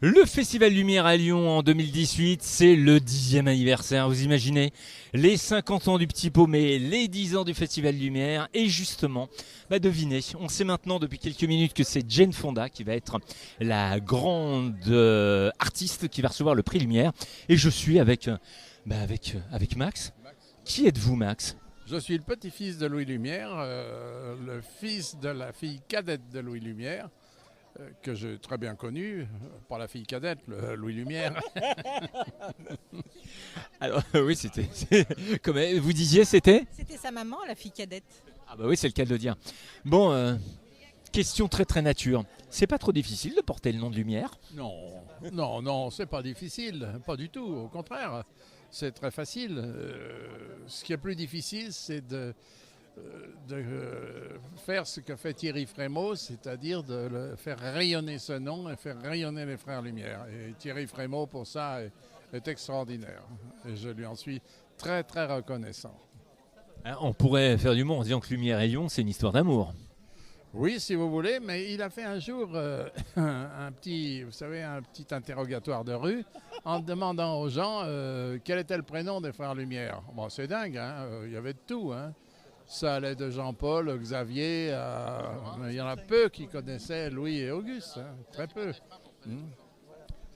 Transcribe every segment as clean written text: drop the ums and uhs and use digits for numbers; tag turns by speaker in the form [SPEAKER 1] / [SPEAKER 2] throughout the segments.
[SPEAKER 1] Le Festival Lumière à Lyon en 2018, c'est le 10e anniversaire. Vous imaginez les 50 ans du Petit Paumé, les 10 ans du Festival Lumière. Et justement, devinez, on sait maintenant depuis quelques minutes que c'est Jane Fonda qui va être la grande artiste qui va recevoir le prix Lumière. Et je suis avec Max. Qui êtes-vous, Max?
[SPEAKER 2] Je suis le petit-fils de Louis Lumière, le fils de la fille cadette de Louis Lumière, que j'ai très bien connu, pas la fille cadette, Louis Lumière.
[SPEAKER 1] Alors oui, comme vous disiez, c'était.
[SPEAKER 3] C'était sa maman, la fille cadette.
[SPEAKER 1] Ah bah oui, c'est le cas de le dire. Bon, question très très nature. C'est pas trop difficile de porter le nom de Lumière?
[SPEAKER 2] Non, non, c'est pas difficile, pas du tout, au contraire. C'est très facile. Ce qui est plus difficile, c'est de faire ce que fait Thierry Frémaux, c'est-à-dire de faire rayonner ce nom et faire rayonner les Frères Lumière. Et Thierry Frémaux, pour ça, est extraordinaire. Et je lui en suis très, très reconnaissant.
[SPEAKER 1] Alors, on pourrait faire du monde en disant que Lumière et Lyon, c'est une histoire d'amour.
[SPEAKER 2] Oui, si vous voulez, mais il a fait un jour un petit interrogatoire de rue en demandant aux gens quel était le prénom des Frères Lumière. Bon, c'est dingue, hein, il y avait de tout, hein. Ça allait de Jean-Paul, Xavier, il y en a peu qui connaissaient Louis et Auguste, hein, très peu.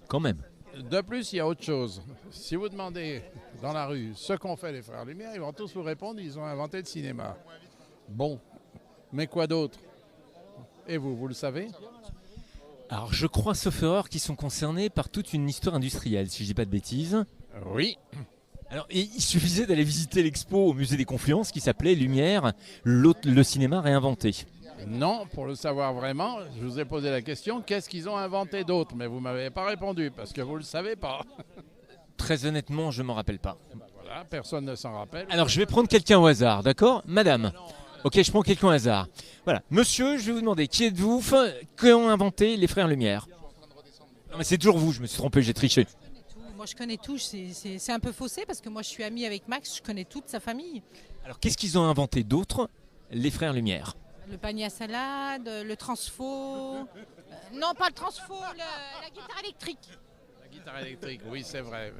[SPEAKER 1] Quand même.
[SPEAKER 2] De plus, il y a autre chose. Si vous demandez dans la rue ce qu'ont fait les Frères Lumière, ils vont tous vous répondre, ils ont inventé le cinéma. Bon, mais quoi d'autre? Et vous le savez?
[SPEAKER 1] Alors je crois, sauf erreur, qu'ils sont concernés par toute une histoire industrielle, si je dis pas de bêtises.
[SPEAKER 2] Oui.
[SPEAKER 1] Alors il suffisait d'aller visiter l'expo au musée des Confluences qui s'appelait Lumière, le cinéma réinventé.
[SPEAKER 2] Non, pour le savoir vraiment, je vous ai posé la question, qu'est-ce qu'ils ont inventé d'autre? Mais vous ne m'avez pas répondu, parce que vous ne le savez pas.
[SPEAKER 1] Très honnêtement, je m'en rappelle pas.
[SPEAKER 2] Voilà, personne ne s'en rappelle.
[SPEAKER 1] Alors je vais prendre quelqu'un au hasard, d'accord? Madame. Ok, je prends quelqu'un au hasard. Voilà. Monsieur, je vais vous demander, qui êtes-vous? Qui ont inventé les Frères Lumière? Non mais c'est toujours vous, je me suis trompé, j'ai triché.
[SPEAKER 3] Moi, je connais tout. C'est un peu faussé parce que moi, je suis amie avec Max. Je connais toute sa famille.
[SPEAKER 1] Alors qu'est-ce qu'ils ont inventé d'autre, les Frères Lumière?
[SPEAKER 3] Le panier à salade, le transfo. Non, pas le transfo, la guitare électrique.
[SPEAKER 2] La guitare électrique, oui, c'est vrai.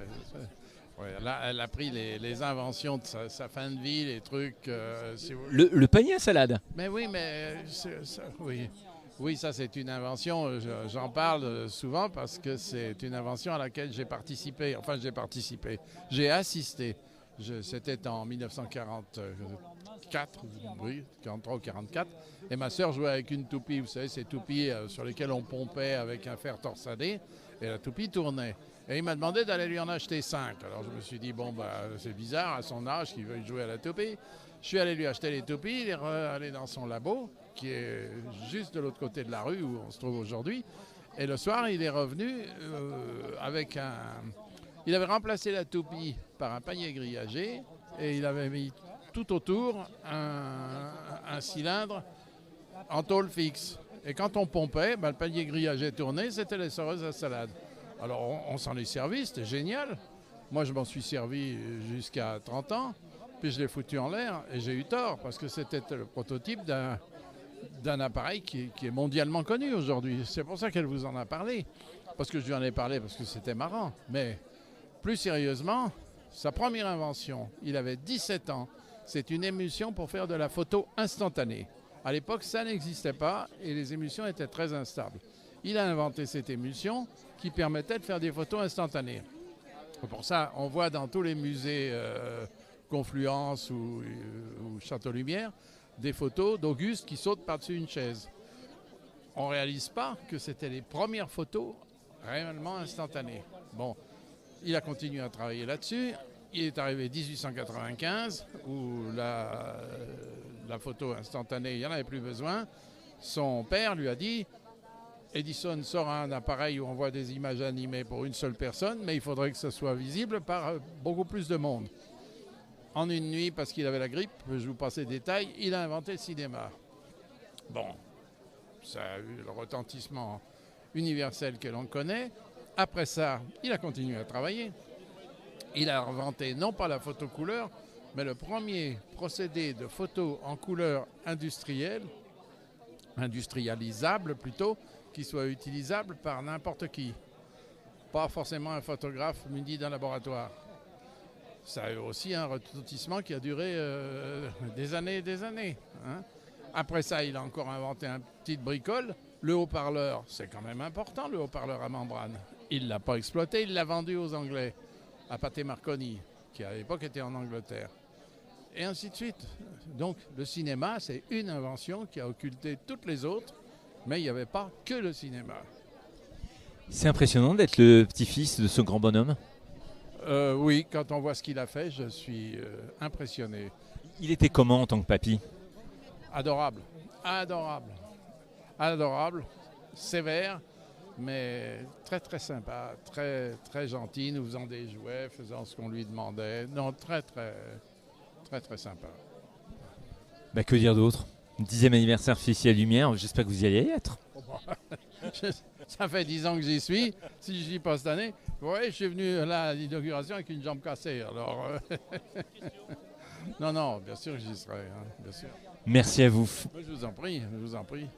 [SPEAKER 2] Ouais, là, elle a pris les inventions de sa fin de vie, les trucs. Si vous...
[SPEAKER 1] Le panier à salade.
[SPEAKER 2] Mais oui, oui. Oui, ça c'est une invention, j'en parle souvent parce que c'est une invention à laquelle j'ai participé. Enfin, j'ai assisté. C'était en 1944, oui, 43 ou 44. Et ma sœur jouait avec une toupie, vous savez, ces toupies sur lesquelles on pompait avec un fer torsadé. Et la toupie tournait. Et il m'a demandé d'aller lui en acheter 5. Alors je me suis dit, c'est bizarre à son âge qu'il veuille jouer à la toupie. Je suis allé lui acheter les toupies, il est allé dans son labo, qui est juste de l'autre côté de la rue où on se trouve aujourd'hui. Et le soir, il est revenu avec un... Il avait remplacé la toupie par un panier grillagé et il avait mis tout autour un cylindre en tôle fixe. Et quand on pompait, le panier grillagé tournait, c'était les soreuses à salade. Alors on s'en est servi, c'était génial. Moi je m'en suis servi jusqu'à 30 ans, puis je l'ai foutu en l'air et j'ai eu tort parce que c'était le prototype d'un appareil qui est mondialement connu aujourd'hui. C'est pour ça qu'elle vous en a parlé. Parce que je lui en ai parlé parce que c'était marrant. Mais plus sérieusement, sa première invention, il avait 17 ans. C'est une émulsion pour faire de la photo instantanée. À l'époque, ça n'existait pas et les émulsions étaient très instables. Il a inventé cette émulsion qui permettait de faire des photos instantanées. Pour ça, on voit dans tous les musées Confluence ou Château Lumière des photos d'Auguste qui saute par-dessus une chaise. On ne réalise pas que c'était les premières photos réellement instantanées. Bon, il a continué à travailler là-dessus. Il est arrivé 1895 où la photo instantanée, il n'y en avait plus besoin. Son père lui a dit, Edison sort un appareil où on voit des images animées pour une seule personne, mais il faudrait que ça soit visible par beaucoup plus de monde. En une nuit, parce qu'il avait la grippe, je vous passe les détails, il a inventé le cinéma. Bon, ça a eu le retentissement universel que l'on connaît. Après ça, il a continué à travailler. Il a inventé non pas la photo couleur, mais le premier procédé de photo en couleur industrialisable plutôt, qui soit utilisable par n'importe qui. pas forcément un photographe muni d'un laboratoire. Ça a eu aussi un retentissement qui a duré des années et des années. Hein. Après ça, il a encore inventé une petite bricole. Le haut-parleur, c'est quand même important, le haut-parleur à membrane. Il ne l'a pas exploité, il l'a vendu aux Anglais, à Pathé Marconi, qui à l'époque était en Angleterre. Et ainsi de suite. Donc le cinéma, c'est une invention qui a occulté toutes les autres, mais il n'y avait pas que le cinéma.
[SPEAKER 1] C'est impressionnant d'être le petit-fils de ce grand bonhomme.
[SPEAKER 2] Oui, quand on voit ce qu'il a fait, je suis impressionné.
[SPEAKER 1] Il était comment en tant que papy?
[SPEAKER 2] Adorable, adorable, adorable, sévère, mais très très sympa, très très gentil, nous faisant des jouets, faisant ce qu'on lui demandait. Non, très très très très sympa.
[SPEAKER 1] Bah, que dire d'autre? 10e anniversaire Festival Lumière, j'espère que vous y allez être.
[SPEAKER 2] Ça fait 10 ans que j'y suis. Si je n'y pas cette année, ouais, je suis venu là à l'inauguration avec une jambe cassée. Alors, non, bien sûr que j'y serai, hein, bien sûr.
[SPEAKER 1] Merci à vous.
[SPEAKER 2] Je vous en prie, je vous en prie.